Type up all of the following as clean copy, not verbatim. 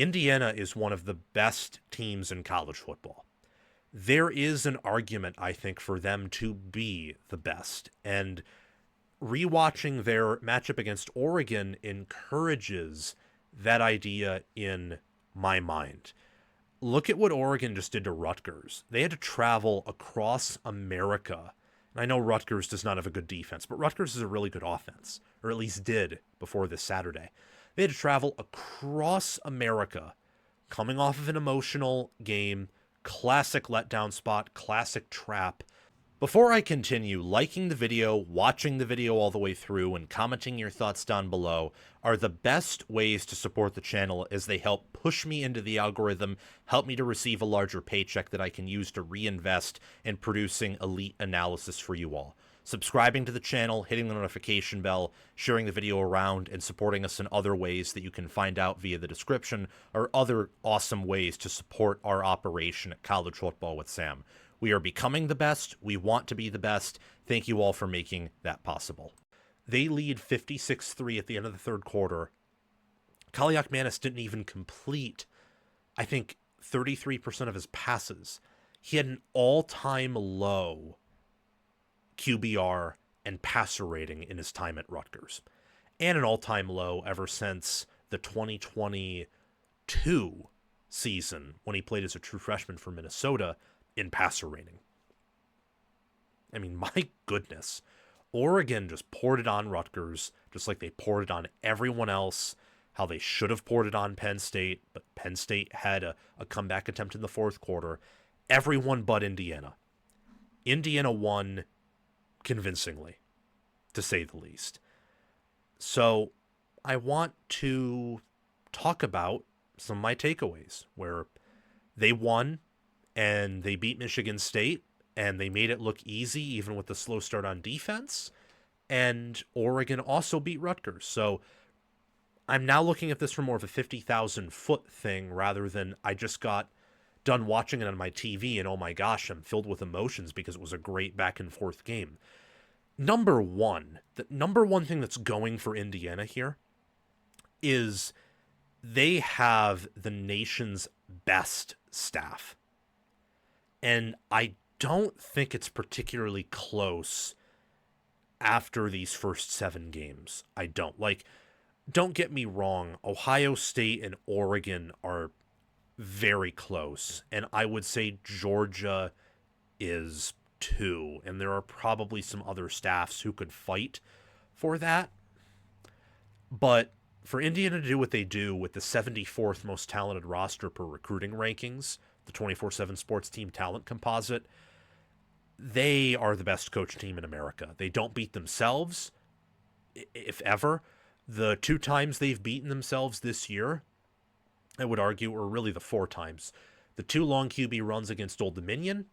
Indiana is one of the best teams in college football. There is an argument, I think, for them to be the best. And rewatching their matchup against Oregon encourages that idea in my mind. Look at what Oregon just did to Rutgers. They had to travel across America. And I know Rutgers does not have a good defense, but Rutgers is a really good offense, or at least did before this Saturday. They had to travel across America, coming off of an emotional game, classic letdown spot, classic trap. Before I continue, liking the video, watching the video all the way through, and commenting your thoughts down below are the best ways to support the channel, as they help push me into the algorithm, help me to receive a larger paycheck that I can use to reinvest in producing elite analysis for you all. Subscribing to the channel, hitting the notification bell, sharing the video around, and supporting us in other ways that you can find out via the description are other awesome ways to support our operation at College Football with Sam. We are becoming the best. We want to be the best. Thank you all for making that possible. They lead 56-3 at the end of the third quarter. Kaliakmanis didn't even complete, I think, 33% of his passes. He had an all-time low QBR and passer rating in his time at Rutgers, and an all-time low ever since the 2022 season when he played as a true freshman for Minnesota in passer rating. I mean, my goodness. Oregon just poured it on Rutgers, just like they poured it on everyone else, how they should have poured it on Penn State, but Penn State had a comeback attempt in the fourth quarter. Everyone but Indiana. Indiana won convincingly, to say the least. So I want to talk about some of my takeaways, where they won and they beat Michigan State, and they made it look easy even with the slow start on defense, and Oregon also beat Rutgers. So I'm now looking at this from more of a 50,000-foot thing rather than I just got done watching it on my TV and oh my gosh, I'm filled with emotions because it was a great back and forth game. The number one thing that's going for Indiana here is they have the nation's best staff. And I don't think it's particularly close after these first 7 games. I don't. Don't get me wrong, Ohio State and Oregon are very close, and I would say Georgia is too, and there are probably some other staffs who could fight for that. But for Indiana to do what they do with the 74th most talented roster per recruiting rankings, the 24/7 Sports Team Talent Composite, they are the best coach team in America. They don't beat themselves, if ever. The 2 times they've beaten themselves this year, I would argue, are really the 4 times. The 2 long QB runs against Old Dominion,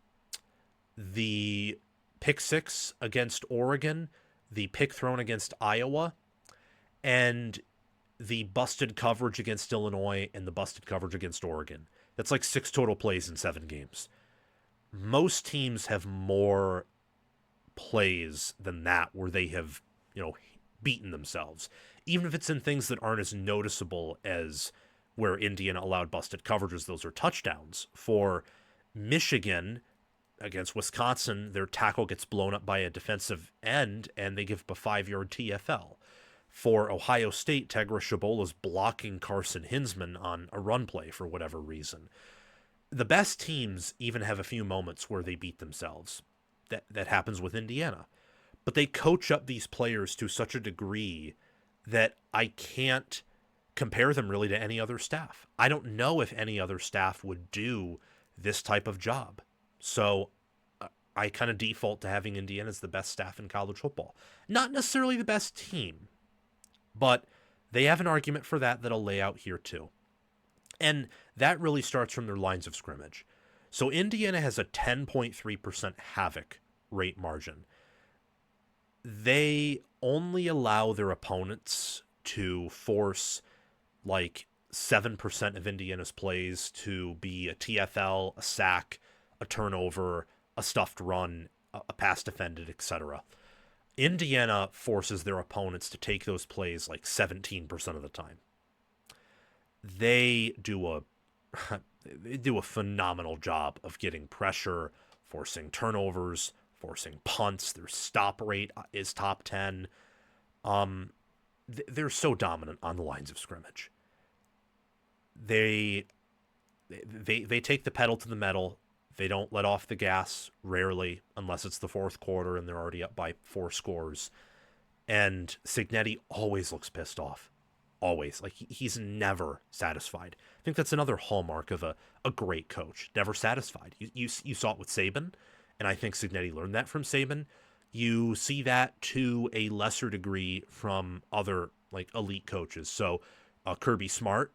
the pick 6 against Oregon, the pick thrown against Iowa, and the busted coverage against Illinois and the busted coverage against Oregon. That's like 6 total plays in 7 games. Most teams have more plays than that where they have, beaten themselves. Even if it's in things that aren't as noticeable as where Indiana allowed busted coverages, those are touchdowns. For Michigan against Wisconsin, their tackle gets blown up by a defensive end and they give up a 5-yard TFL. For Ohio State, Tegra Shabola's blocking Carson Hinsman on a run play for whatever reason. The best teams even have a few moments where they beat themselves. That happens with Indiana. But they coach up these players to such a degree that I can't compare them really to any other staff. I don't know if any other staff would do this type of job. So I kind of default to having Indiana as the best staff in college football. Not necessarily the best team, but they have an argument for that I'll lay out here too. And that really starts from their lines of scrimmage. So Indiana has a 10.3% havoc rate margin. They only allow their opponents to force 7% of Indiana's plays to be a TFL, a sack, a turnover, a stuffed run, a pass defended, etc. Indiana forces their opponents to take those plays 17% of the time. they do a they do a phenomenal job of getting pressure, forcing turnovers, forcing punts. Their stop rate is top 10. Um, they're so dominant on the lines of scrimmage. They they take the pedal to the metal. They don't let off the gas rarely, unless it's the fourth quarter and they're already up by 4 scores. And Cignetti always looks pissed off. Always. Like, he's never satisfied. I think that's another hallmark of a great coach. Never satisfied. You saw it with Saban, and I think Cignetti learned that from Saban. You see that to a lesser degree from other, like, elite coaches. So, Kirby Smart,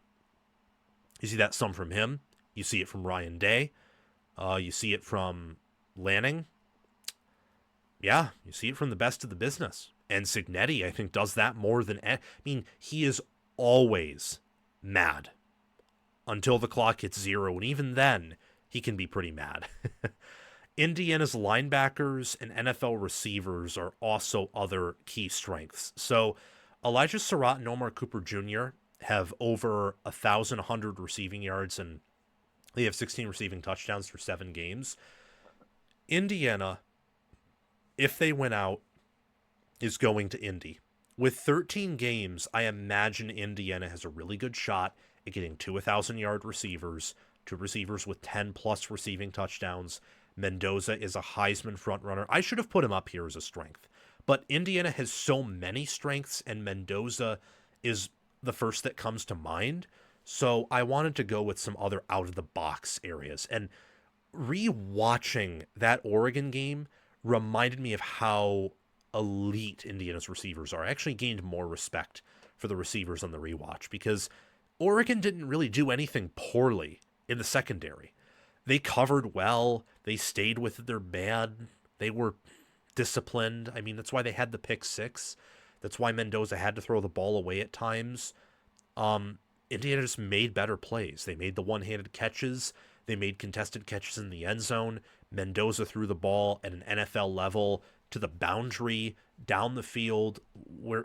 you see that some from him. You see it from Ryan Day. You see it from Lanning. Yeah, you see it from the best of the business. And Cignetti, I think, does that more than... I mean, he is always mad until the clock hits 0. And even then, he can be pretty mad. Indiana's linebackers and NFL receivers are also other key strengths. So Elijah Surratt and Omar Cooper Jr. have over 1,100 receiving yards, and they have 16 receiving touchdowns for 7 games. Indiana, if they win out, is going to Indy. With 13 games, I imagine Indiana has a really good shot at getting 2 1,000-yard receivers, 2 receivers with 10-plus receiving touchdowns. Mendoza is a Heisman frontrunner. I should have put him up here as a strength. But Indiana has so many strengths, and Mendoza is the first that comes to mind. So I wanted to go with some other out-of-the-box areas. And rewatching that Oregon game reminded me of how elite Indiana's receivers are. I actually gained more respect for the receivers on the rewatch because Oregon didn't really do anything poorly in the secondary. They covered well. They stayed with their man. They were disciplined. I mean, that's why they had the pick 6. That's why Mendoza had to throw the ball away at times. Indiana just made better plays. They made the one-handed catches. They made contested catches in the end zone. Mendoza threw the ball at an NFL level to the boundary, down the field,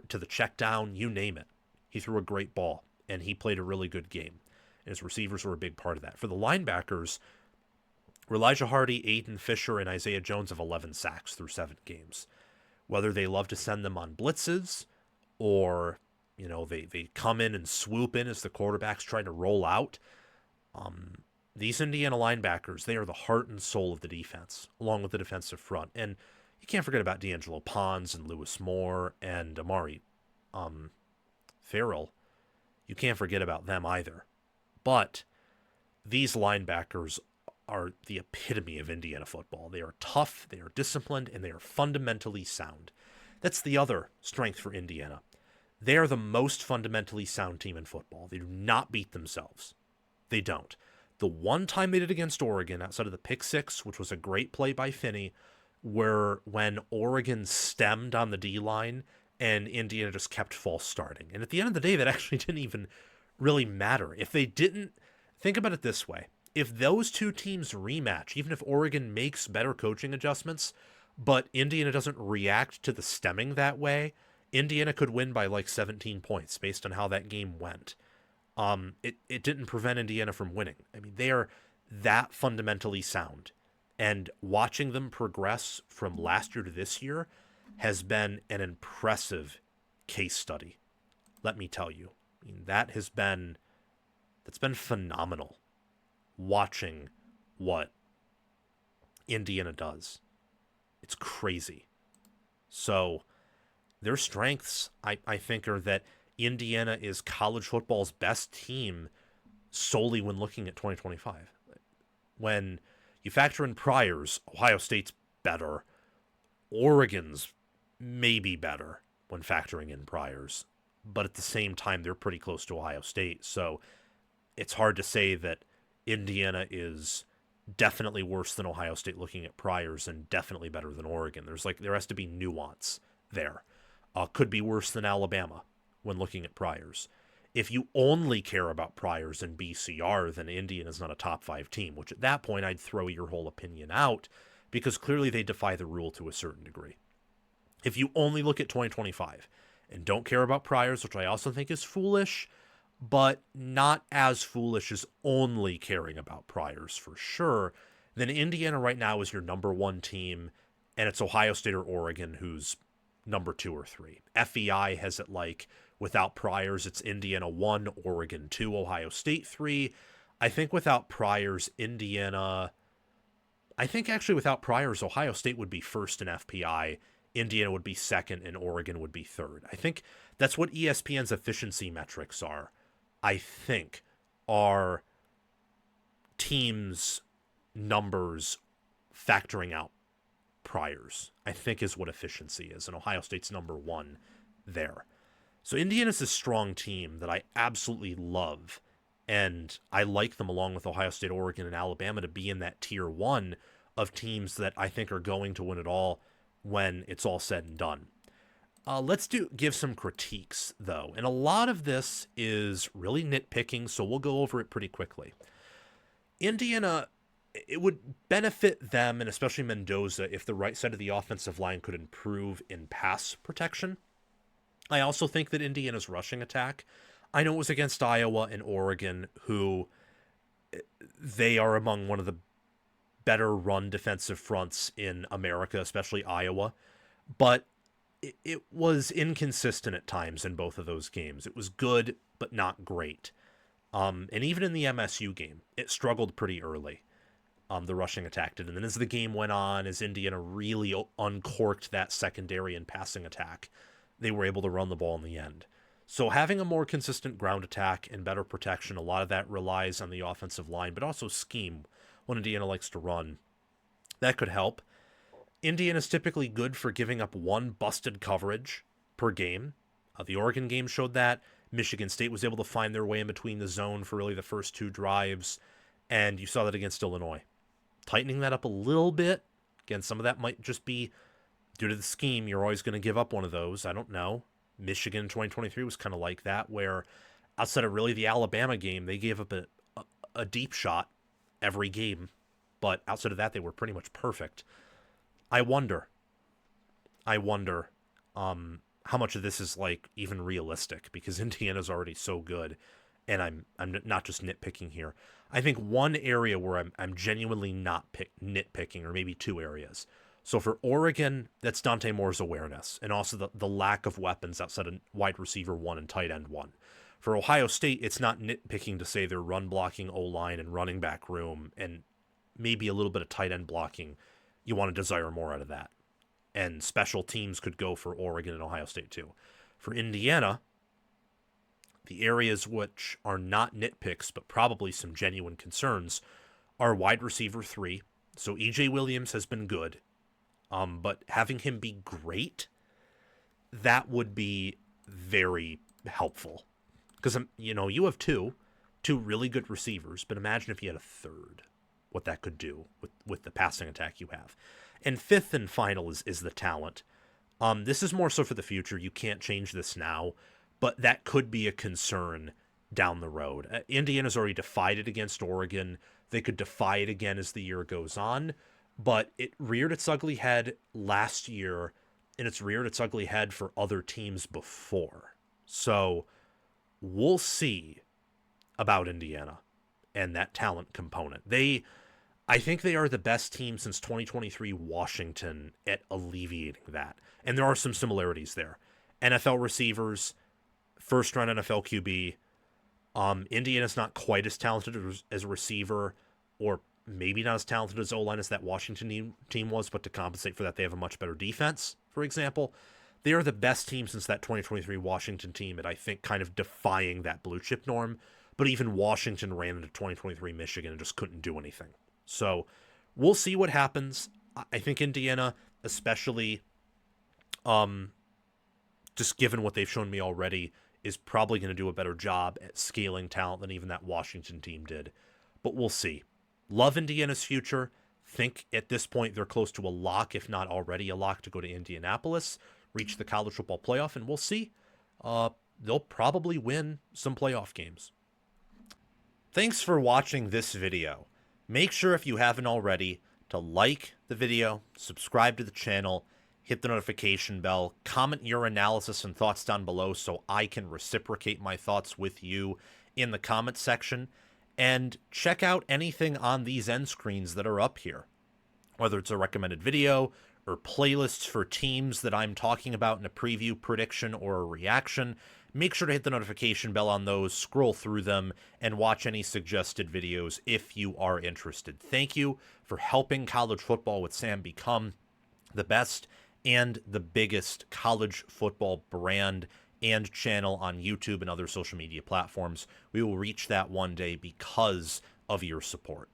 to the check down, you name it. He threw a great ball, and he played a really good game. And his receivers were a big part of that. For the linebackers, Elijah Hardy, Aiden Fisher, and Isaiah Jones have 11 sacks through 7 games. Whether they love to send them on blitzes or, they come in and swoop in as the quarterback's trying to roll out, these Indiana linebackers, they are the heart and soul of the defense, along with the defensive front. And you can't forget about D'Angelo Pons and Lewis Moore and Amari Farrell. You can't forget about them either. But these linebackers are the epitome of Indiana football. They are tough, they are disciplined, and they are fundamentally sound. That's the other strength for Indiana. They are the most fundamentally sound team in football. They do not beat themselves. They don't. The one time they did against Oregon, outside of the pick 6, which was a great play by Finney, were when Oregon stemmed on the D-line and Indiana just kept false starting. And at the end of the day, that actually didn't even really matter. If they didn't, think about it this way. If those two teams rematch, even if Oregon makes better coaching adjustments, but Indiana doesn't react to the stemming that way, Indiana could win by like 17 points based on how that game went. It didn't prevent Indiana from winning. I mean, they are that fundamentally sound. And watching them progress from last year to this year has been an impressive case study. Let me tell you. I mean, that's been phenomenal watching what Indiana does. It's crazy. So their strengths, I think, are that Indiana is college football's best team solely when looking at 2025. When you factor in priors, Ohio State's better. Oregon's maybe better when factoring in priors. But at the same time, they're pretty close to Ohio State. So it's hard to say that Indiana is definitely worse than Ohio State looking at priors and definitely better than Oregon. There has to be nuance there. Could be worse than Alabama when looking at priors. If you only care about priors and BCR, then Indiana's not a top 5 team, which at that point I'd throw your whole opinion out because clearly they defy the rule to a certain degree. If you only look at 2025 and don't care about priors, which I also think is foolish, but not as foolish as only caring about priors for sure. Then Indiana right now is your number one team, and it's Ohio State or Oregon who's number 2 or 3. FEI has it like without priors, it's Indiana 1, Oregon 2, Ohio State 3. I think without priors, I think actually without priors, Ohio State would be first in FPI, Indiana would be second, and Oregon would be third. I think that's what ESPN's efficiency metrics are. I think are teams' numbers factoring out priors, I think is what efficiency is. And Ohio State's number 1 there. So Indiana's a strong team that I absolutely love. And I like them along with Ohio State, Oregon, and Alabama to be in that tier 1 of teams that I think are going to win it all when it's all said and done. Let's give some critiques, though. And a lot of this is really nitpicking, so we'll go over it pretty quickly. Indiana, it would benefit them, and especially Mendoza, if the right side of the offensive line could improve in pass protection. I also think that Indiana's rushing attack, I know it was against Iowa and Oregon, who they are among one of the better run defensive fronts in America, especially Iowa, but it was inconsistent at times in both of those games. It was good, but not great. And even in the MSU game, it struggled pretty early. The rushing attack did. And then as the game went on, as Indiana really uncorked that secondary and passing attack, they were able to run the ball in the end. So having a more consistent ground attack and better protection, a lot of that relies on the offensive line, but also scheme when Indiana likes to run. That could help. Indiana's typically good for giving up one busted coverage per game. The Oregon game showed that. Michigan State was able to find their way in between the zone for really the first 2 drives, and you saw that against Illinois. Tightening that up a little bit. Again, some of that might just be due to the scheme. You're always going to give up one of those. I don't know. Michigan in 2023 was kind of like that, where outside of really the Alabama game, they gave up a deep shot every game. But outside of that, they were pretty much perfect. I wonder how much of this is like even realistic, because Indiana's already so good, and I'm not just nitpicking here. I think one area where I'm genuinely not nitpicking, or maybe 2 areas. So for Oregon, that's Dante Moore's awareness, and also the lack of weapons outside of wide receiver 1 and tight end 1. For Ohio State, it's not nitpicking to say their run blocking O-line and running back room, and maybe a little bit of tight end blocking. You want to desire more out of that. And special teams could go for Oregon and Ohio State too. For Indiana, the areas which are not nitpicks, but probably some genuine concerns, are wide receiver 3. So EJ Williams has been good, but having him be great, that would be very helpful. Because, you have two really good receivers, but imagine if you had a third, what that could do with the passing attack you have. And 5th and final is the talent. This is more so for the future. You can't change this now, but that could be a concern down the road. Indiana's already defied it against Oregon. They could defy it again as the year goes on, but it reared its ugly head last year, and it's reared its ugly head for other teams before. So we'll see about Indiana and that talent component. I think they are the best team since 2023 Washington at alleviating that. And there are some similarities there. NFL receivers, first-round NFL QB. Indiana's not quite as talented as a receiver, or maybe not as talented as O-line as that Washington team was, but to compensate for that, they have a much better defense, for example. They are the best team since that 2023 Washington team at, I think, kind of defying that blue-chip norm. But even Washington ran into 2023 Michigan and just couldn't do anything. So we'll see what happens. I think Indiana, especially just given what they've shown me already, is probably going to do a better job at scaling talent than even that Washington team did. But we'll see. Love Indiana's future. Think at this point they're close to a lock, if not already a lock, to go to Indianapolis, reach the college football playoff, and we'll see. They'll probably win some playoff games. Thanks for watching this video. Make sure, if you haven't already, to like the video, subscribe to the channel, hit the notification bell, comment your analysis and thoughts down below so I can reciprocate my thoughts with you in the comment section, and check out anything on these end screens that are up here. Whether it's a recommended video or playlists for teams that I'm talking about in a preview, prediction, or a reaction, make sure to hit the notification bell on those, scroll through them, and watch any suggested videos if you are interested. Thank you for helping College Football with Sam become the best and the biggest college football brand and channel on YouTube and other social media platforms. We will reach that one day because of your support.